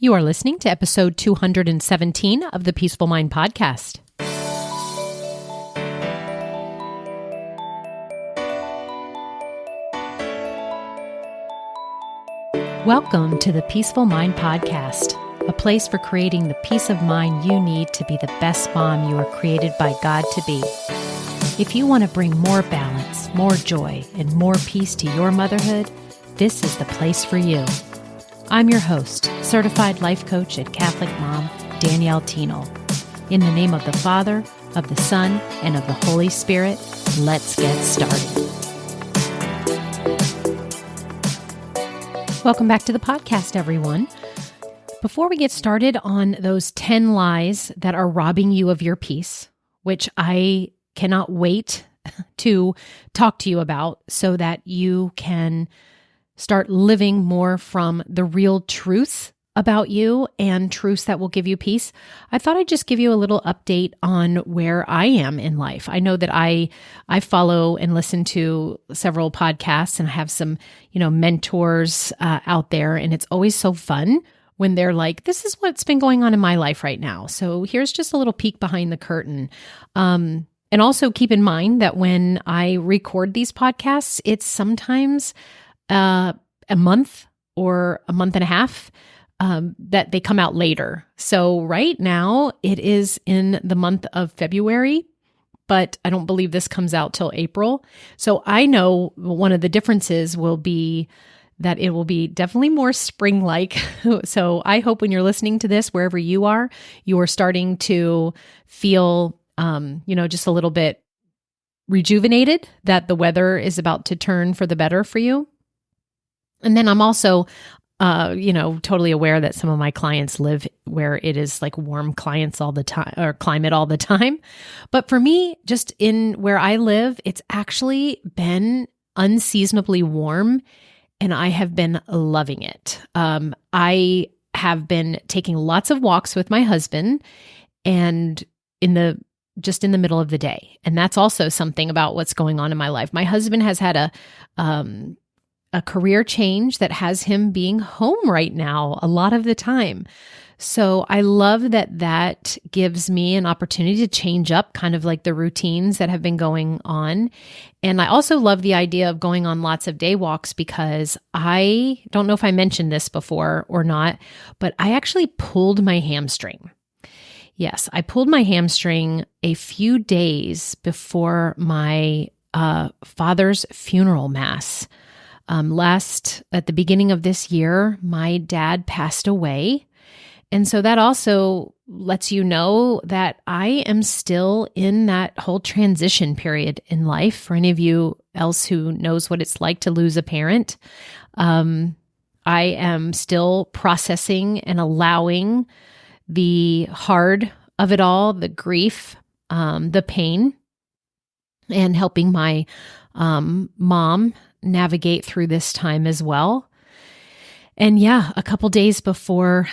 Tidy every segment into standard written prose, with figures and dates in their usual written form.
You are listening to episode 217 of the Peaceful Mind Podcast. Welcome to the Peaceful Mind Podcast, a place for creating the peace of mind you need to be the best mom you are created by God to be. If you want to bring more balance, more joy, and more peace to your motherhood, this is the place for you. I'm your host, certified life coach and Catholic mom, Danielle Tienel. In the name of the Father, of the Son, and of the Holy Spirit, let's get started. Welcome back to the podcast, everyone. Before we get started on those 10 lies that are robbing you of your peace, which I cannot wait to talk to you about so that you can start living more from the real truth about you and truths that will give you peace, I thought I'd just give you a little update on where I am in life. I know that I follow and listen to several podcasts and I have some, mentors out there, and it's always so fun when they're like, this is what's been going on in my life right now. So here's just a little peek behind the curtain. And also keep in mind that when I record these podcasts, it's sometimes a month or a month and a half that they come out later. So right now it is in the month of February, but I don't believe this comes out till April. So I know one of the differences will be that it will be definitely more spring-like. So I hope when you're listening to this, wherever you are starting to feel, just a little bit rejuvenated, that the weather is about to turn for the better for you. And then I'm also, totally aware that some of my clients live where it is like warm clients all the time or climate all the time. But for me, just in where I live, it's actually been unseasonably warm and I have been loving it. I have been taking lots of walks with my husband and just in the middle of the day. And that's also something about what's going on in my life. My husband has had a career change that has him being home right now a lot of the time. So I love that gives me an opportunity to change up kind of like the routines that have been going on. And I also love the idea of going on lots of day walks because I don't know if I mentioned this before or not, but I actually pulled my hamstring. Yes, I pulled my hamstring a few days before my father's funeral mass. At the beginning of this year, my dad passed away. And so that also lets you know that I am still in that whole transition period in life. For any of you else who knows what it's like to lose a parent, I am still processing and allowing the hard of it all, the grief, the pain, and helping my mom navigate through this time as well. And yeah, a couple days before,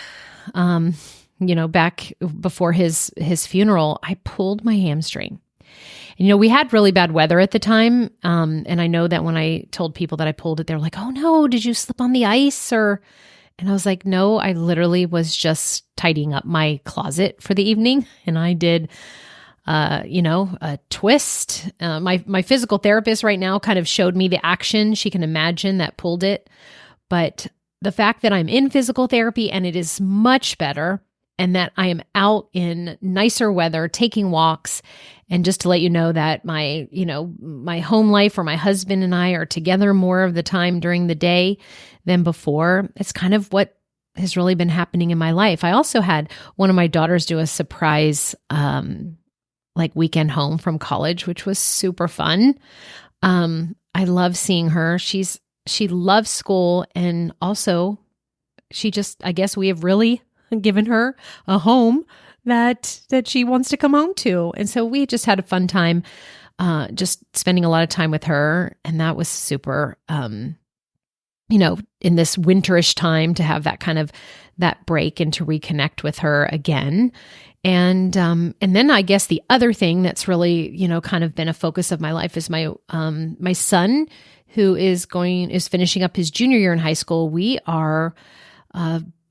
back before his funeral, I pulled my hamstring. And, we had really bad weather at the time. And I know that when I told people that I pulled it, they were like, oh no, did you slip on the ice? And I was like, no, I literally was just tidying up my closet for the evening. And I did a twist. My physical therapist right now kind of showed me the action. She can imagine that pulled it. But the fact that I'm in physical therapy and it is much better, and that I am out in nicer weather, taking walks, and just to let you know that my home life, or my husband and I are together more of the time during the day than before, it's kind of what has really been happening in my life. I also had one of my daughters do a surprise weekend home from college, which was super fun. I love seeing her. She loves school, and also I guess we have really given her a home that she wants to come home to. And so we just had a fun time, just spending a lot of time with her. And that was super, in this winterish time to have that kind of that break and to reconnect with her again. And then I guess the other thing that's really, kind of been a focus of my life is my son, who is finishing up his junior year in high school. We are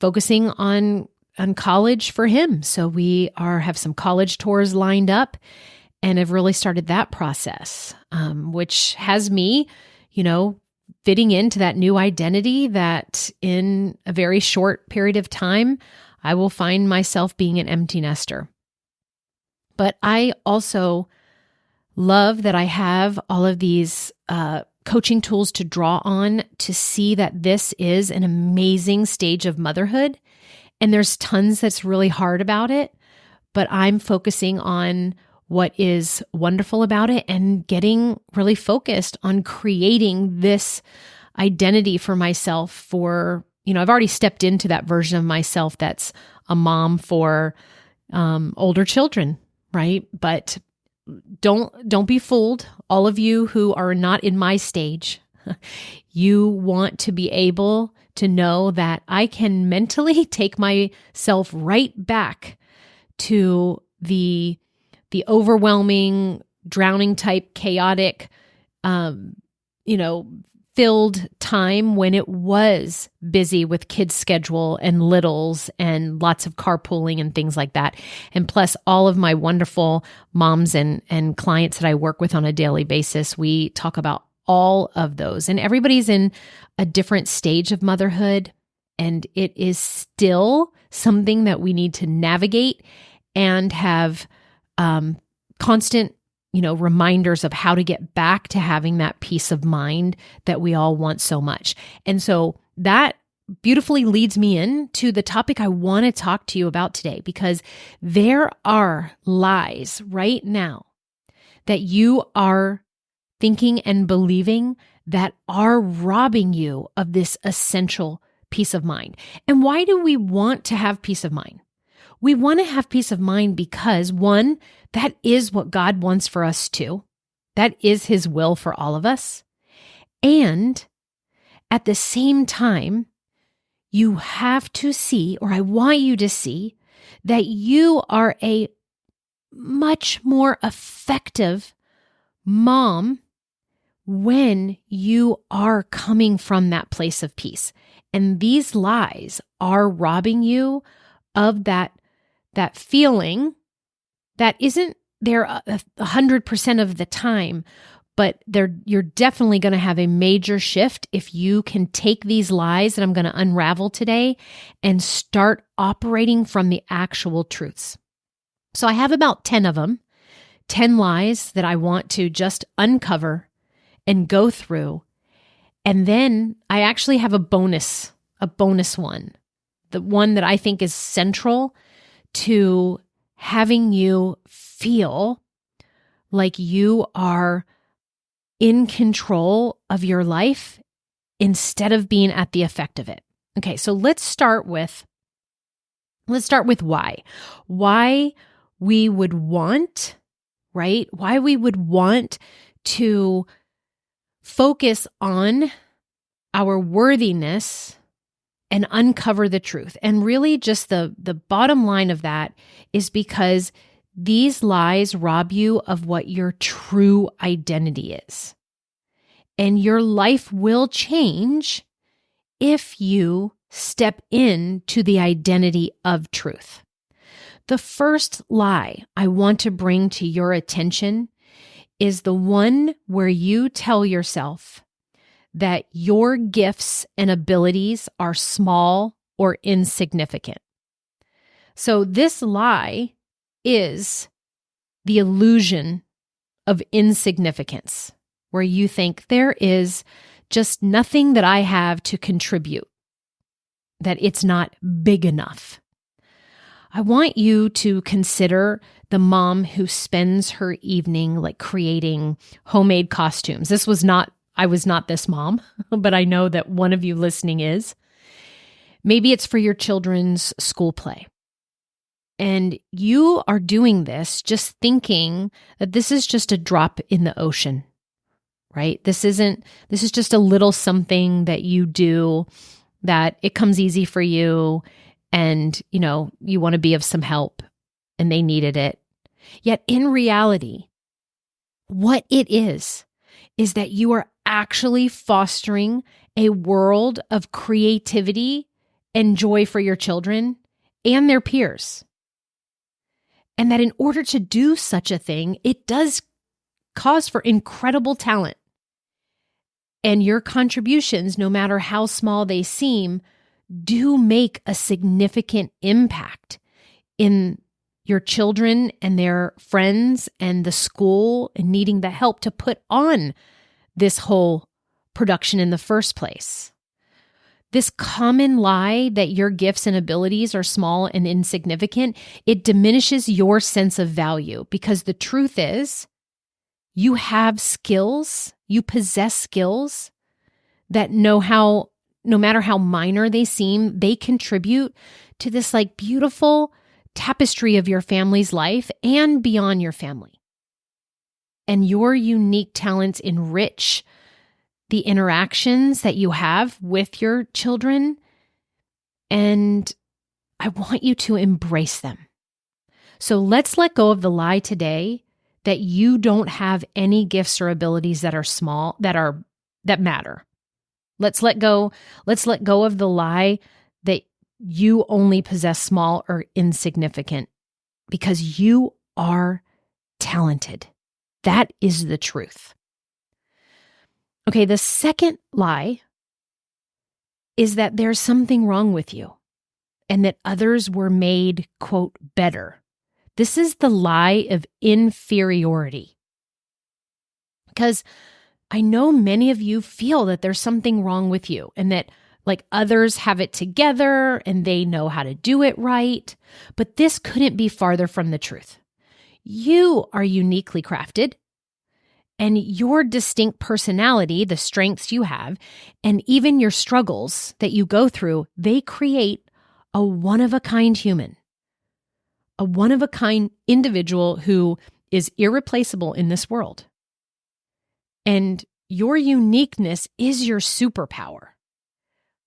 focusing on college for him. So we have some college tours lined up and have really started that process, which has me, fitting into that new identity that in a very short period of time, I will find myself being an empty nester. But I also love that I have all of these coaching tools to draw on to see that this is an amazing stage of motherhood. And there's tons that's really hard about it, but I'm focusing on what is wonderful about it and getting really focused on creating this identity for myself for, I've already stepped into that version of myself that's a mom for older children, right? But don't be fooled. All of you who are not in my stage, you want to be able to know that I can mentally take myself right back to the overwhelming, drowning type, chaotic, filled time when it was busy with kids' schedule and littles and lots of carpooling and things like that. And plus all of my wonderful moms and clients that I work with on a daily basis, we talk about all of those. And everybody's in a different stage of motherhood, and it is still something that we need to navigate and have constant reminders of how to get back to having that peace of mind that we all want so much. And so that beautifully leads me into the topic I want to talk to you about today, because there are lies right now that you are thinking and believing that are robbing you of this essential peace of mind. And why do we want to have peace of mind? We want to have peace of mind because, one, that is what God wants for us too. That is His will for all of us. And at the same time, you have to see, or I want you to see, that you are a much more effective mom when you are coming from that place of peace. And these lies are robbing you of that feeling that isn't there 100% of the time, but you're definitely going to have a major shift if you can take these lies that I'm going to unravel today and start operating from the actual truths. So I have about 10 of them, 10 lies that I want to just uncover and go through. And then I actually have a bonus one, the one that I think is central to having you feel like you are in control of your life instead of being at the effect of it. Okay, so let's start with why. Why we would want, right? Why we would want to focus on our worthiness and uncover the truth. And really just the bottom line of that is because these lies rob you of what your true identity is. And your life will change if you step into the identity of truth. The first lie I want to bring to your attention is the one where you tell yourself that your gifts and abilities are small or insignificant. So this lie is the illusion of insignificance, where you think there is just nothing that I have to contribute, that it's not big enough. I want you to consider the mom who spends her evening like creating homemade costumes. I was not this mom, but I know that one of you listening is. Maybe it's for your children's school play. And you are doing this just thinking that this is just a drop in the ocean, right? This is just a little something that you do, that it comes easy for you, and you want to be of some help and they needed it. Yet in reality, what it is that you are actually fostering a world of creativity and joy for your children and their peers. And that in order to do such a thing, it does cause for incredible talent. And your contributions, no matter how small they seem, do make a significant impact in your children and their friends and the school and needing the help to put on this whole production in the first place. This common lie that your gifts and abilities are small and insignificant, it diminishes your sense of value, because the truth is you have skills, you possess skills that no matter how minor they seem, they contribute to this like beautiful tapestry of your family's life and beyond your family. And your unique talents enrich the interactions that you have with your children, and I want you to embrace them. So let's let go of the lie today that you don't have any gifts or abilities that are small, that matter. Let's let go of the lie that you only possess small or insignificant, because you are talented. That is the truth. Okay, the second lie is that there's something wrong with you and that others were made, quote, better. This is the lie of inferiority. Because I know many of you feel that there's something wrong with you and that like others have it together and they know how to do it right, but this couldn't be farther from the truth. You are uniquely crafted. And your distinct personality, the strengths you have, and even your struggles that you go through, they create a one-of-a-kind human, a one-of-a-kind individual who is irreplaceable in this world. And your uniqueness is your superpower.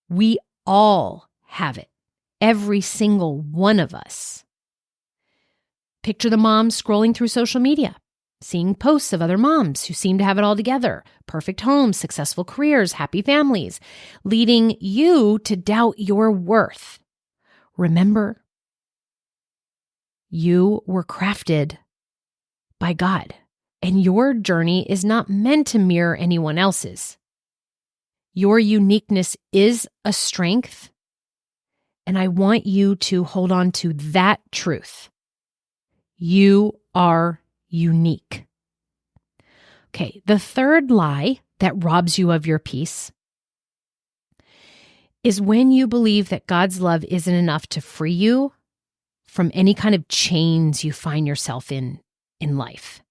We all have it, every single one of us. Picture the mom scrolling through social media, seeing posts of other moms who seem to have it all together, perfect homes, successful careers, happy families, leading you to doubt your worth. Remember, you were crafted by God, and your journey is not meant to mirror anyone else's. Your uniqueness is a strength, and I want you to hold on to that truth. You are unique. Okay, the third lie that robs you of your peace is when you believe that God's love isn't enough to free you from any kind of chains you find yourself in life.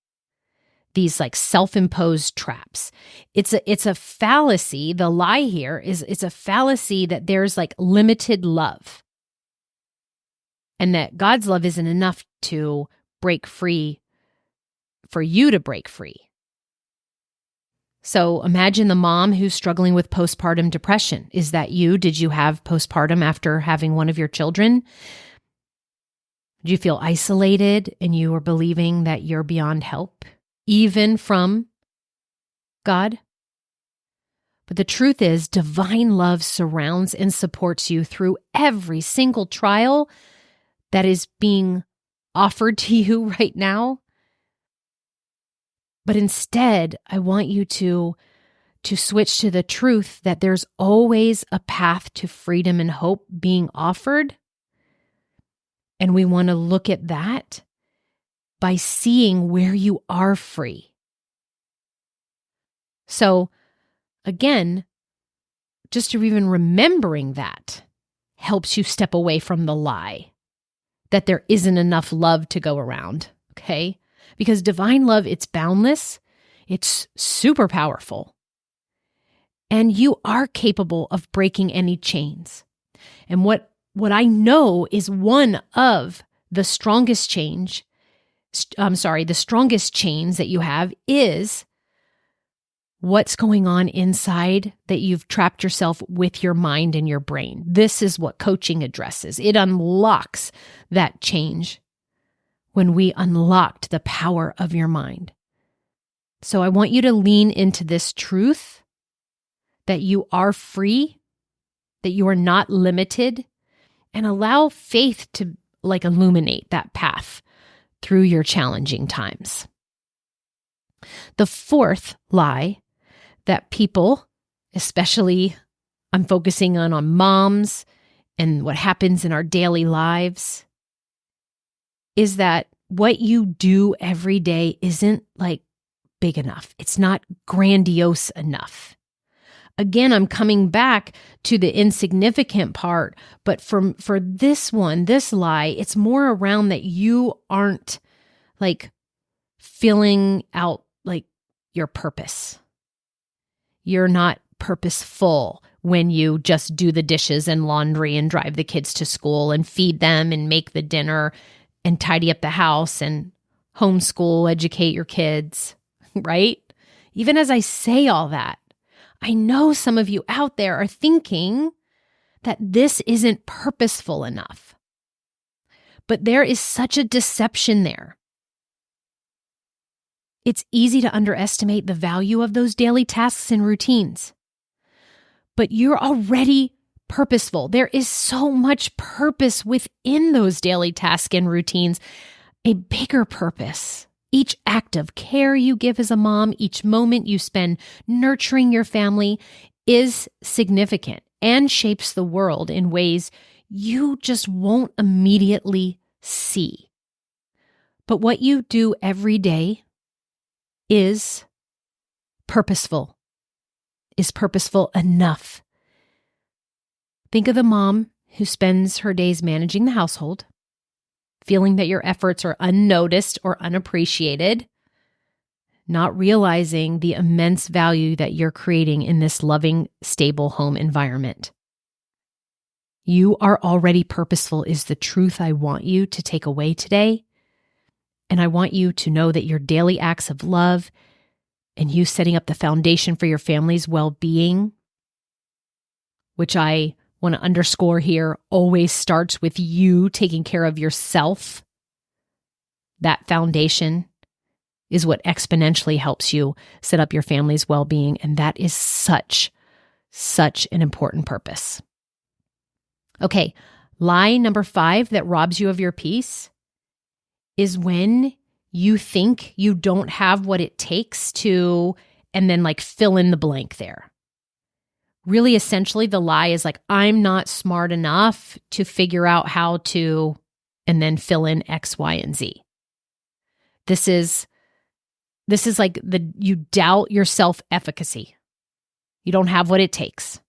These like self-imposed traps. It's a fallacy. The lie here is it's a fallacy that there's like limited love and that God's love isn't enough to break free, for you to break free. So imagine the mom who's struggling with postpartum depression. Is that you? Did you have postpartum after having one of your children? Did you feel isolated and you were believing that you're beyond help, even from God? But the truth is, divine love surrounds and supports you through every single trial that is being offered to you right now. But instead, I want you to switch to the truth that there's always a path to freedom and hope being offered. And we want to look at that by seeing where you are free. So again, just even remembering that helps you step away from the lie that there isn't enough love to go around, okay? Because divine love, it's boundless, it's super powerful, and you are capable of breaking any chains. And what I know is one of the strongest chains that you have is what's going on inside that you've trapped yourself with your mind and your brain. This is what coaching addresses. It unlocks that change when we unlocked the power of your mind. So I want you to lean into this truth that you are free, that you are not limited, and allow faith to illuminate that path through your challenging times. The fourth lie that people, especially I'm focusing on moms and what happens in our daily lives, is that what you do every day isn't big enough. It's not grandiose enough. Again, I'm coming back to the insignificant part, but for this lie, it's more around that you aren't filling out your purpose. You're not purposeful when you just do the dishes and laundry and drive the kids to school and feed them and make the dinner and tidy up the house and homeschool, educate your kids, right? Even as I say all that, I know some of you out there are thinking that this isn't purposeful enough. But there is such a deception there. It's easy to underestimate the value of those daily tasks and routines. But you're already purposeful. There is so much purpose within those daily tasks and routines, a bigger purpose. Each act of care you give as a mom, each moment you spend nurturing your family is significant and shapes the world in ways you just won't immediately see. But what you do every day is purposeful enough. Think of the mom who spends her days managing the household, feeling that your efforts are unnoticed or unappreciated, not realizing the immense value that you're creating in this loving, stable home environment. You are already purposeful is the truth I want you to take away today. And I want you to know that your daily acts of love and you setting up the foundation for your family's well-being, which I want to underscore here, always starts with you taking care of yourself. That foundation is what exponentially helps you set up your family's well-being. And that is such an important purpose. Okay, lie number 5 that robs you of your peace is when you think you don't have what it takes to, and then fill in the blank there. Really, essentially, the lie is I'm not smart enough to figure out how to, and then fill in X, Y, and Z. This is you doubt your self-efficacy. You don't have what it takes.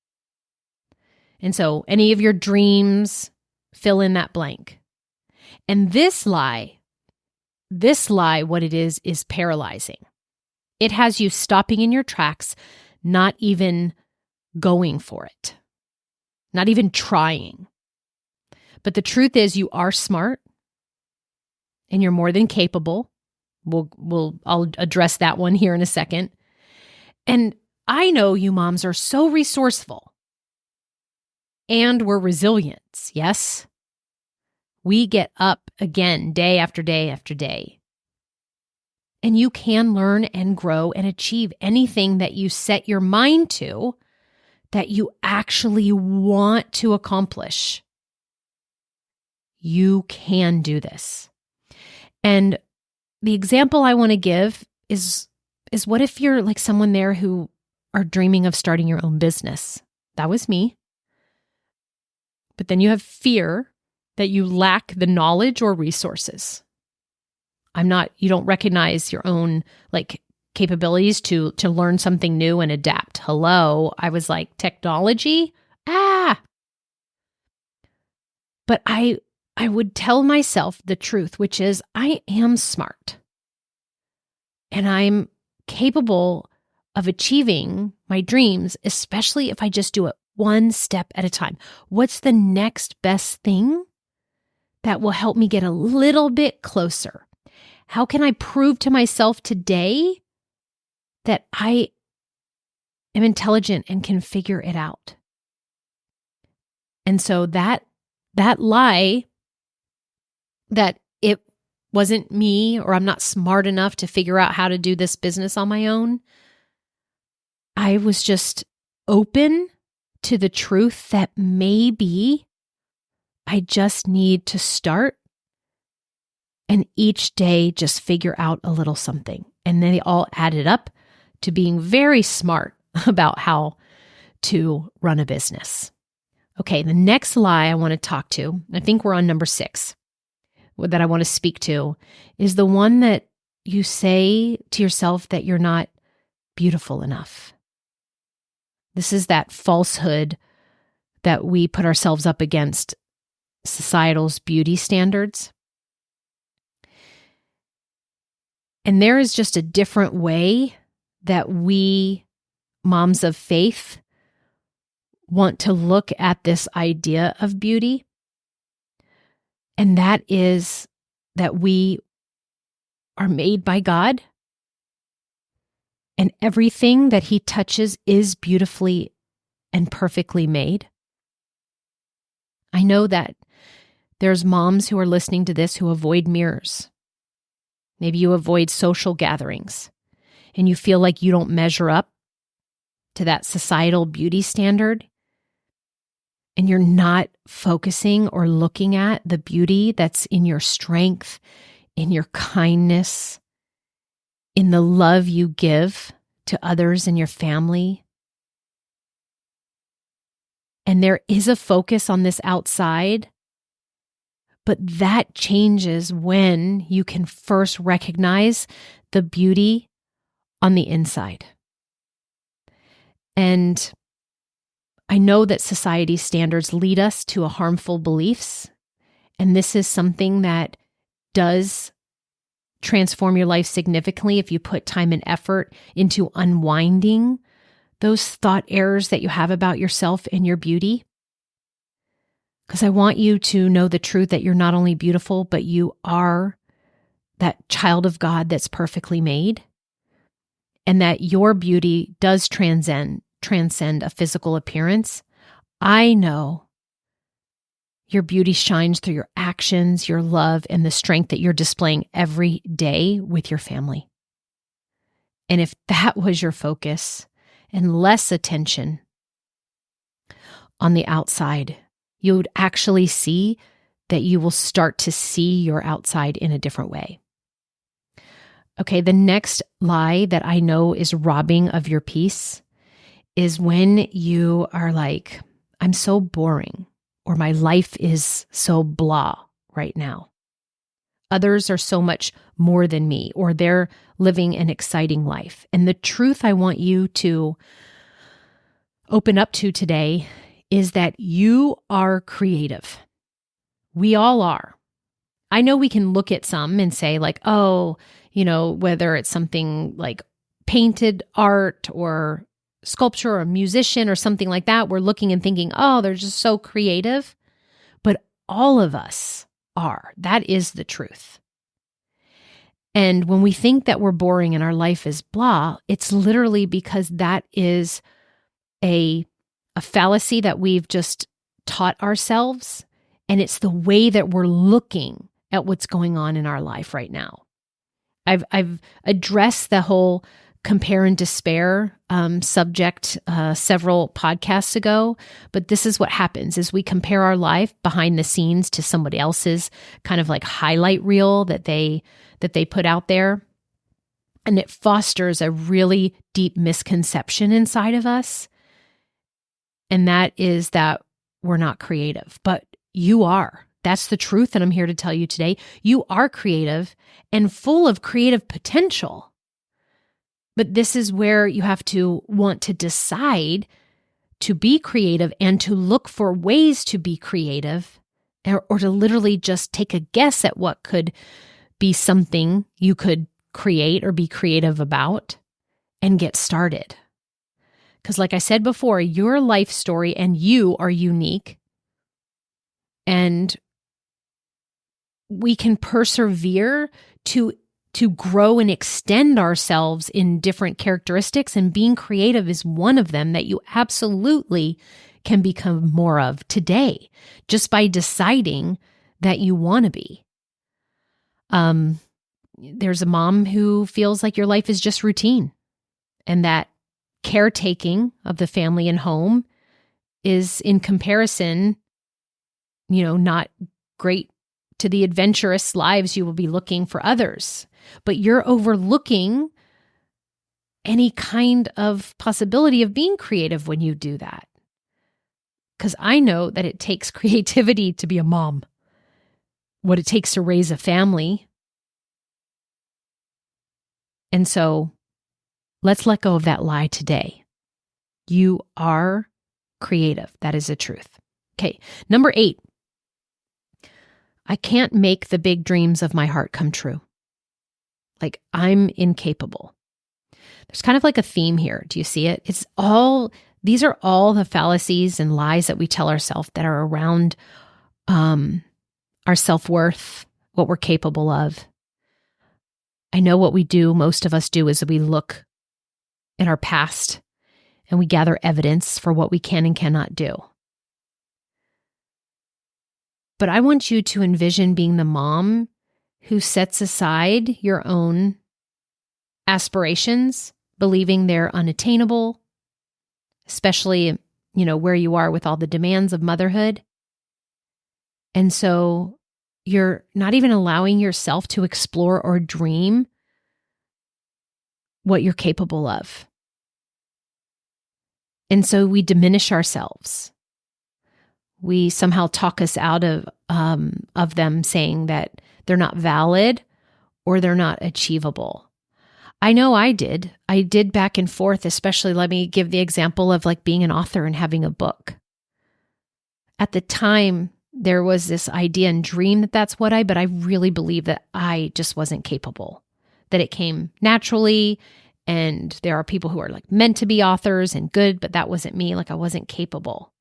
And so any of your dreams, fill in that blank. And this lie, what it is paralyzing. It has you stopping in your tracks, not even going for it, not even trying. But the truth is you are smart and you're more than capable. I'll address that one here in a second. And I know you moms are so resourceful and we're resilient. Yes. We get up again day after day after day. And you can learn and grow and achieve anything that you set your mind to that you actually want to accomplish. You can do this. And the example I want to give is what if you're someone there who are dreaming of starting your own business? That was me. But then you have fear that you lack the knowledge or resources. You don't recognize your own capabilities to learn something new and adapt. Hello, I was technology? But I would tell myself the truth, which is I am smart and I'm capable of achieving my dreams, especially if I just do it one step at a time. What's the next best thing that will help me get a little bit closer? How can I prove to myself today that I am intelligent and can figure it out? And so that lie that it wasn't me or I'm not smart enough to figure out how to do this business on my own, I was just open to the truth that maybe I just need to start and each day just figure out a little something. And then they all added up to being very smart about how to run a business. Okay, the next lie I want to talk to, I think we're on number 6, that I want to speak to, is the one that you say to yourself that you're not beautiful enough. This is that falsehood that we put ourselves up against societal's beauty standards. And there is just a different way that we, moms of faith, want to look at this idea of beauty. And that is that we are made by God, and everything that He touches is beautifully and perfectly made. I know that there's moms who are listening to this who avoid mirrors. Maybe you avoid social gatherings and you feel like you don't measure up to that societal beauty standard, and you're not focusing or looking at the beauty that's in your strength, in your kindness, in the love you give to others in your family. And there is a focus on this outside, but that changes when you can first recognize the beauty on the inside. And I know that society's standards lead us to a harmful beliefs, and this is something that does transform your life significantly if you put time and effort into unwinding those thought errors that you have about yourself and your beauty. Because I want you to know the truth that you're not only beautiful, but you are that child of God that's perfectly made, and that your beauty does transcend a physical appearance. I know your beauty shines through your actions, your love, and the strength that you're displaying every day with your family. And if that was your focus and less attention on the outside, you would actually see that you will start to see your outside in a different way. Okay, the next lie that I know is robbing of your peace is when you are like, I'm so boring, or my life is so blah right now. Others are so much more than me, or they're living an exciting life. And the truth I want you to open up to today is that you are creative. We all are. I know we can look at some and say like, oh, whether it's something like painted art or sculpture or a musician or something like that, we're looking and thinking, oh, they're just so creative. But all of us are. That is the truth. And when we think that we're boring and our life is blah, it's literally because that is a fallacy that we've just taught ourselves. And it's the way that we're looking at what's going on in our life right now. I've addressed the whole compare and despair subject several podcasts ago, but this is what happens is we compare our life behind the scenes to somebody else's kind of like highlight reel that they put out there. And it fosters a really deep misconception inside of us. And that is that we're not creative, but you are. That's the truth that I'm here to tell you today. You are creative and full of creative potential. But this is where you have to want to decide to be creative and to look for ways to be creative, or to literally just take a guess at what could be something you could create or be creative about and get started. Because like I said before, your life story and you are unique, and we can persevere to grow and extend ourselves in different characteristics, and being creative is one of them that you absolutely can become more of today just by deciding that you want to be. There's a mom who feels like your life is just routine, and that caretaking of the family and home is in comparison, not great to the adventurous lives you will be looking for others. But you're overlooking any kind of possibility of being creative when you do that. Because I know that it takes creativity to be a mom, what it takes to raise a family. And so let's let go of that lie today. You are creative. That is the truth. Okay, number 8. I can't make the big dreams of my heart come true. Like, I'm incapable. There's kind of like a theme here. Do you see it? These are all the fallacies and lies that we tell ourselves that are around our self-worth, what we're capable of. I know what we do, most of us do, is we look in our past and we gather evidence for what we can and cannot do. But I want you to envision being the mom who sets aside your own aspirations, believing they're unattainable, especially, where you are with all the demands of motherhood. And so you're not even allowing yourself to explore or dream what you're capable of. And so we diminish ourselves. We somehow talk us out of them, saying that they're not valid or they're not achievable. I know I did. I did back and forth, especially let me give the example of like being an author and having a book. At the time, there was this idea and dream that but I really believe that I just wasn't capable, that it came naturally. And there are people who are like meant to be authors and good, but that wasn't me. Like I wasn't capable.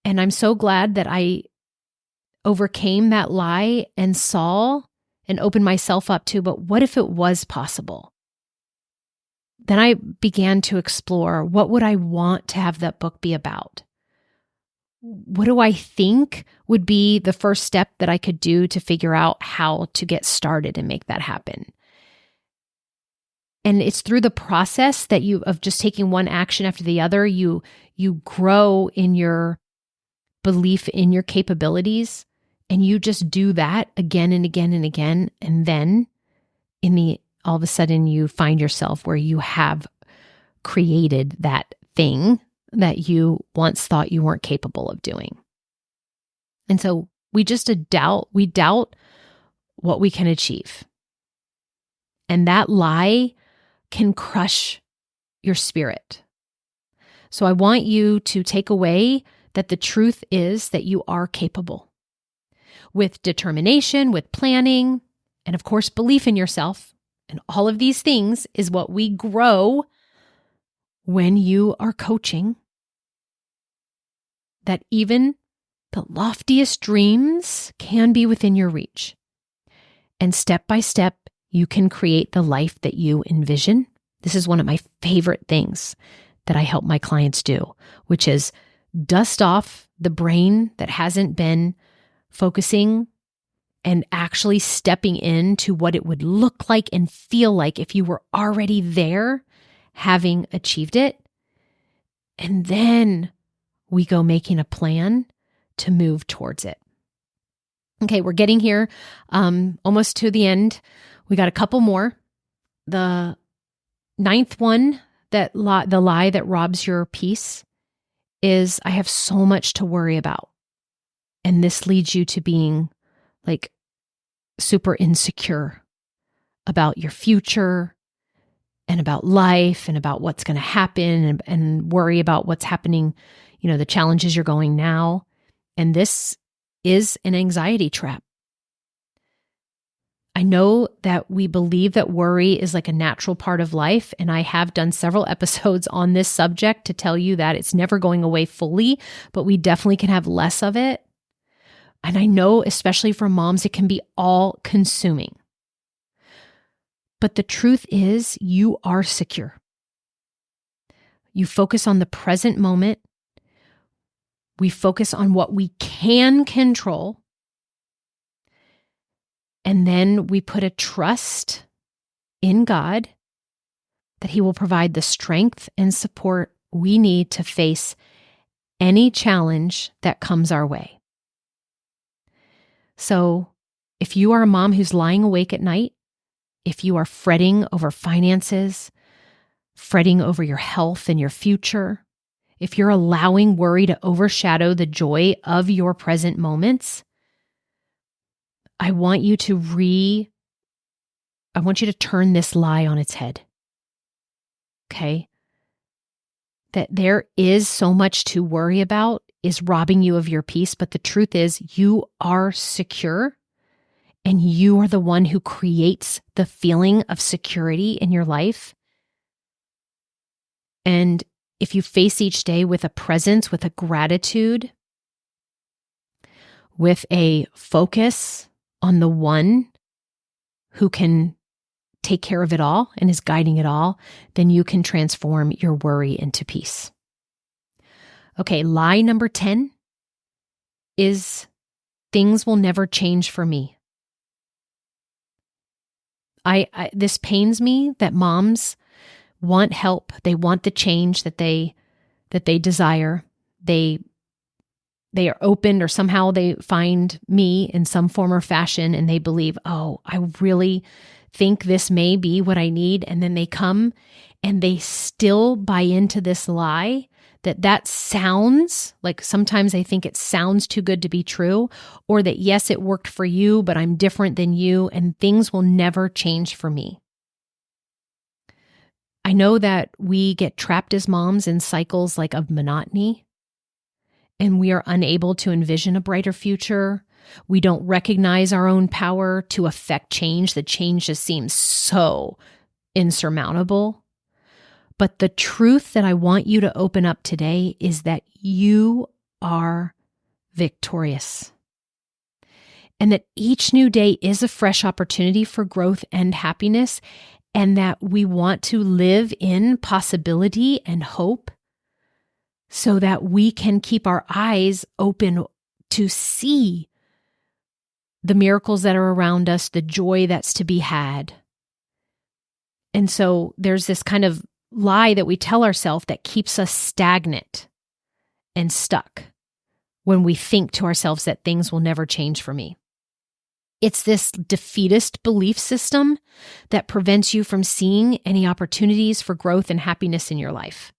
And I'm so glad that I overcame that lie and saw and opened myself up to, but what if it was possible? Then I began to explore, what would I want to have that book be about? What do I think would be the first step that I could do to figure out how to get started and make that happen? And it's through the process that of just taking one action after the other, you grow in your belief in your capabilities, and you just do that again and again and again. And then all of a sudden you find yourself where you have created that thing that you once thought you weren't capable of doing. And so we doubt what we can achieve. And that lie can crush your spirit. So I want you to take away that the truth is that you are capable. With determination, with planning, and of course, belief in yourself. And all of these things is what we grow when you are coaching. That even the loftiest dreams can be within your reach. And step by step, you can create the life that you envision. This is one of my favorite things that I help my clients do, which is dust off the brain that hasn't been focusing and actually stepping into what it would look like and feel like if you were already there, having achieved it. And then we go making a plan to move towards it. Okay, we're getting here almost to the end. We got a couple more. The 9th one, the lie that robs your peace, is I have so much to worry about. And this leads you to being like super insecure about your future and about life and about what's going to happen and worry about what's happening, the challenges you're going now. And this is an anxiety trap. I know that we believe that worry is like a natural part of life, and I have done several episodes on this subject to tell you that it's never going away fully, but we definitely can have less of it. And I know, especially for moms, it can be all-consuming. But the truth is, you are secure. You focus on the present moment. We focus on what we can control. And then we put a trust in God that He will provide the strength and support we need to face any challenge that comes our way. So if you are a mom who's lying awake at night, if you are fretting over finances, fretting over your health and your future, if you're allowing worry to overshadow the joy of your present moments, I want you to turn this lie on its head. Okay? That there is so much to worry about is robbing you of your peace, but the truth is you are secure and you are the one who creates the feeling of security in your life. And if you face each day with a presence, with a gratitude, with a focus on the one who can take care of it all and is guiding it all, then you can transform your worry into peace. Okay, lie number 10 is things will never change for me. This pains me that moms want help. They want the change that they desire. They are opened, or somehow they find me in some form or fashion and they believe, oh, I really think this may be what I need. And then they come and they still buy into this lie that sounds like, sometimes I think it sounds too good to be true, or that yes, it worked for you, but I'm different than you and things will never change for me. I know that we get trapped as moms in cycles like of monotony, and we are unable to envision a brighter future. We don't recognize our own power to affect change. The change just seems so insurmountable. But the truth that I want you to open up today is that you are victorious. And that each new day is a fresh opportunity for growth and happiness, and that we want to live in possibility and hope so that we can keep our eyes open to see the miracles that are around us, the joy that's to be had. And so there's this kind of lie that we tell ourselves that keeps us stagnant and stuck when we think to ourselves that things will never change for me. It's this defeatist belief system that prevents you from seeing any opportunities for growth and happiness in your life.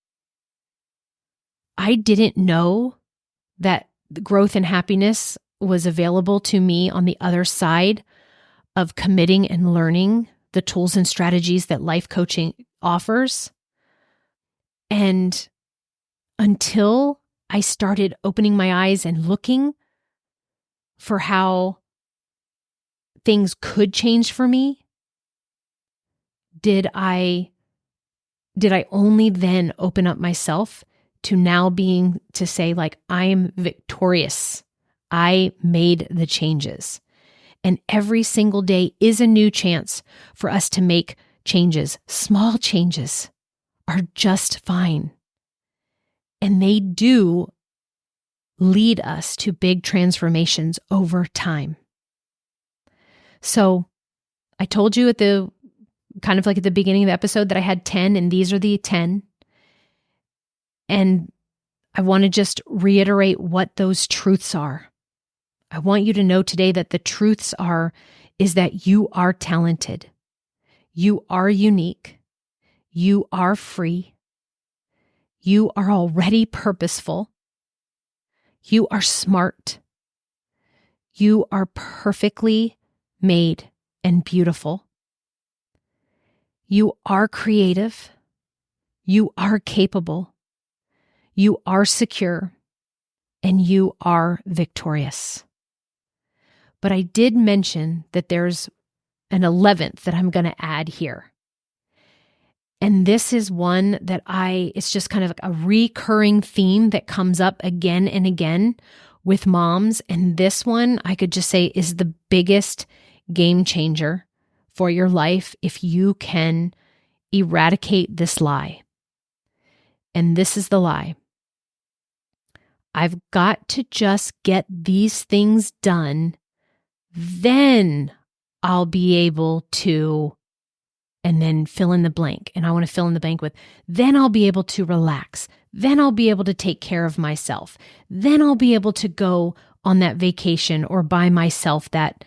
I didn't know that growth and happiness was available to me on the other side of committing and learning the tools and strategies that life coaching offers. And until I started opening my eyes and looking for how things could change for me, did I only then open up myself to now being to say, like, I am victorious. I made the changes. And every single day is a new chance for us to make changes. Small changes are just fine. And they do lead us to big transformations over time. So I told you at the beginning of the episode that I had 10, and these are the 10. And I want to just reiterate what those truths are. I want you to know today that the truths is that you are talented. You are unique. You are free. You are already purposeful. You are smart. You are perfectly made and beautiful. You are creative. You are capable. You are secure. And you are victorious. But I did mention that there's an 11th that I'm going to add here. And this is one that it's just kind of like a recurring theme that comes up again and again with moms. And this one, I could just say, is the biggest game changer for your life if you can eradicate this lie. And this is the lie. I've got to just get these things done, then I'll be able to, and then fill in the blank. And I want to fill in the blank with, then I'll be able to relax. Then I'll be able to take care of myself. Then I'll be able to go on that vacation or buy myself that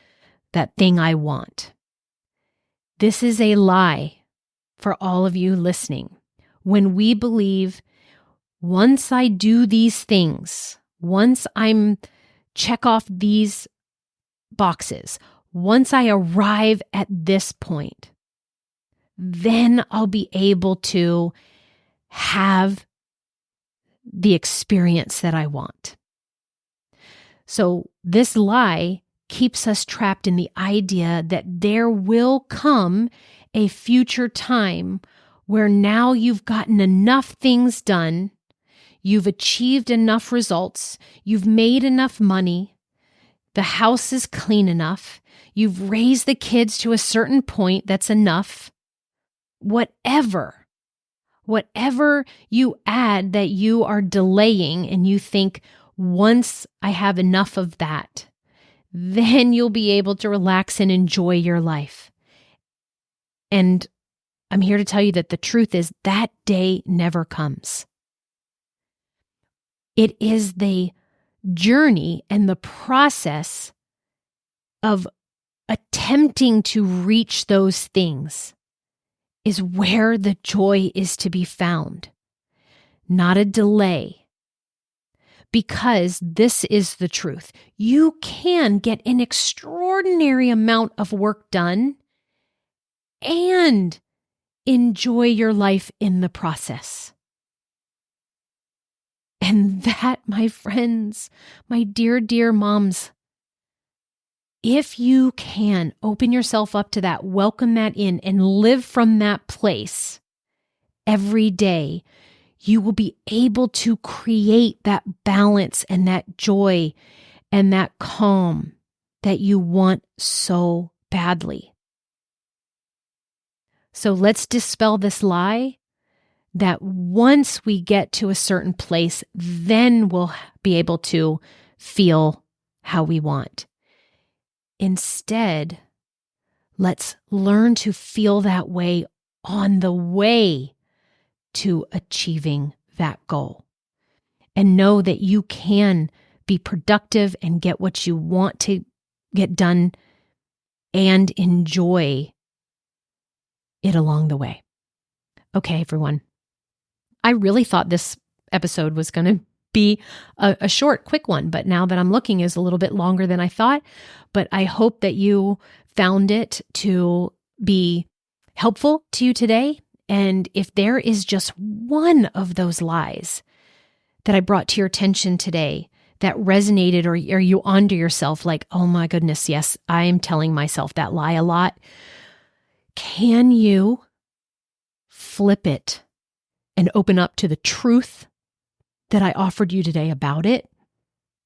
thing I want. This is a lie for all of you listening. When we believe, once I do these things, once I'm check off these boxes, once I arrive at this point, then I'll be able to have the experience that I want. So this lie keeps us trapped in the idea that there will come a future time where now you've gotten enough things done, you've achieved enough results, you've made enough money, the house is clean enough, you've raised the kids to a certain point that's enough. Whatever you add that you are delaying and you think, once I have enough of that, then you'll be able to relax and enjoy your life. And I'm here to tell you that the truth is that day never comes. It is the journey and the process of attempting to reach those things is where the joy is to be found, not a delay. Because this is the truth. You can get an extraordinary amount of work done and enjoy your life in the process. And that, my friends, my dear, dear moms, if you can open yourself up to that, welcome that in, and live from that place every day, you will be able to create that balance and that joy and that calm that you want so badly. So let's dispel this lie that once we get to a certain place, then we'll be able to feel how we want. Instead, let's learn to feel that way on the way to achieving that goal. And know that you can be productive and get what you want to get done and enjoy it along the way. Okay, everyone. I really thought this episode was going to be a short, quick one, but now that I'm looking is a little bit longer than I thought. But I hope that you found it to be helpful to you today. And if there is just one of those lies that I brought to your attention today that resonated, or are you onto yourself like, oh my goodness, yes, I am telling myself that lie a lot. Can you flip it and open up to the truth that I offered you today about it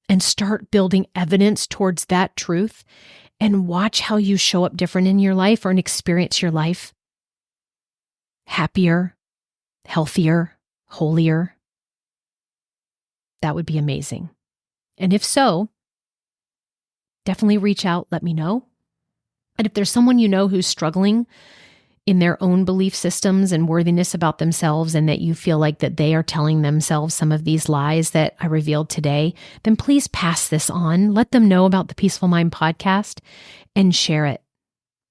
and start building evidence towards that truth and watch how you show up different in your life or experience your life happier, healthier, holier? That would be amazing. And if so, definitely reach out, let me know. And if there's someone you know who's struggling in their own belief systems and worthiness about themselves, and that you feel like that they are telling themselves some of these lies that I revealed today, then please pass this on. Let them know about the Peaceful Mind podcast and share it.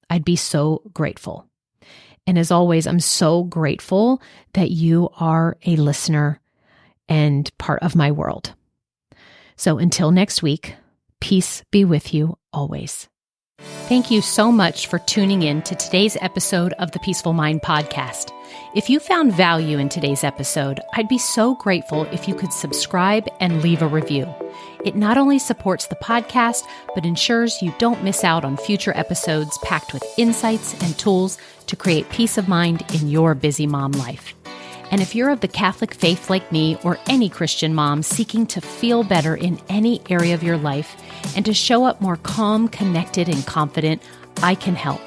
I'd be so grateful. And as always, I'm so grateful that you are a listener and part of my world. So until next week, peace be with you always. Thank you so much for tuning in to today's episode of the Peaceful Mind podcast. If you found value in today's episode, I'd be so grateful if you could subscribe and leave a review. It not only supports the podcast, but ensures you don't miss out on future episodes packed with insights and tools to create peace of mind in your busy mom life. And if you're of the Catholic faith like me, or any Christian mom seeking to feel better in any area of your life and to show up more calm, connected, and confident, I can help.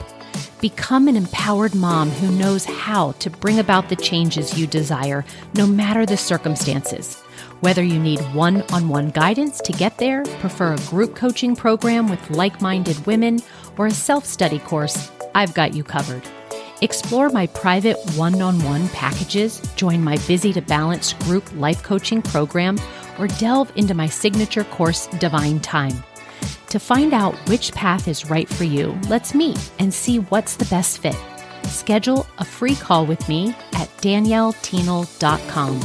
Become an empowered mom who knows how to bring about the changes you desire, no matter the circumstances. Whether you need one-on-one guidance to get there, prefer a group coaching program with like-minded women, or a self-study course, I've got you covered. Explore my private one-on-one packages, join my Busy to Balance group life coaching program, or delve into my signature course, Divine Time. To find out which path is right for you, let's meet and see what's the best fit. Schedule a free call with me at danielletenoul.com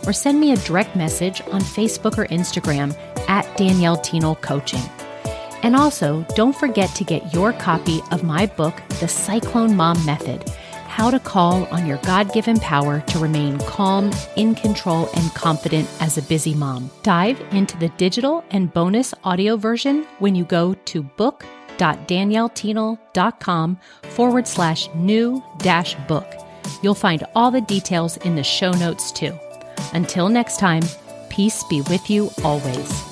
or send me a direct message on Facebook or Instagram at Danielle Tenoul Coaching. And also, don't forget to get your copy of my book, The Cyclone Mom Method, How to Call on Your God-Given Power to Remain Calm, in Control, and Confident as a Busy Mom. Dive into the digital and bonus audio version when you go to book.danielletenoul.com/new-book. You'll find all the details in the show notes too. Until next time, peace be with you always.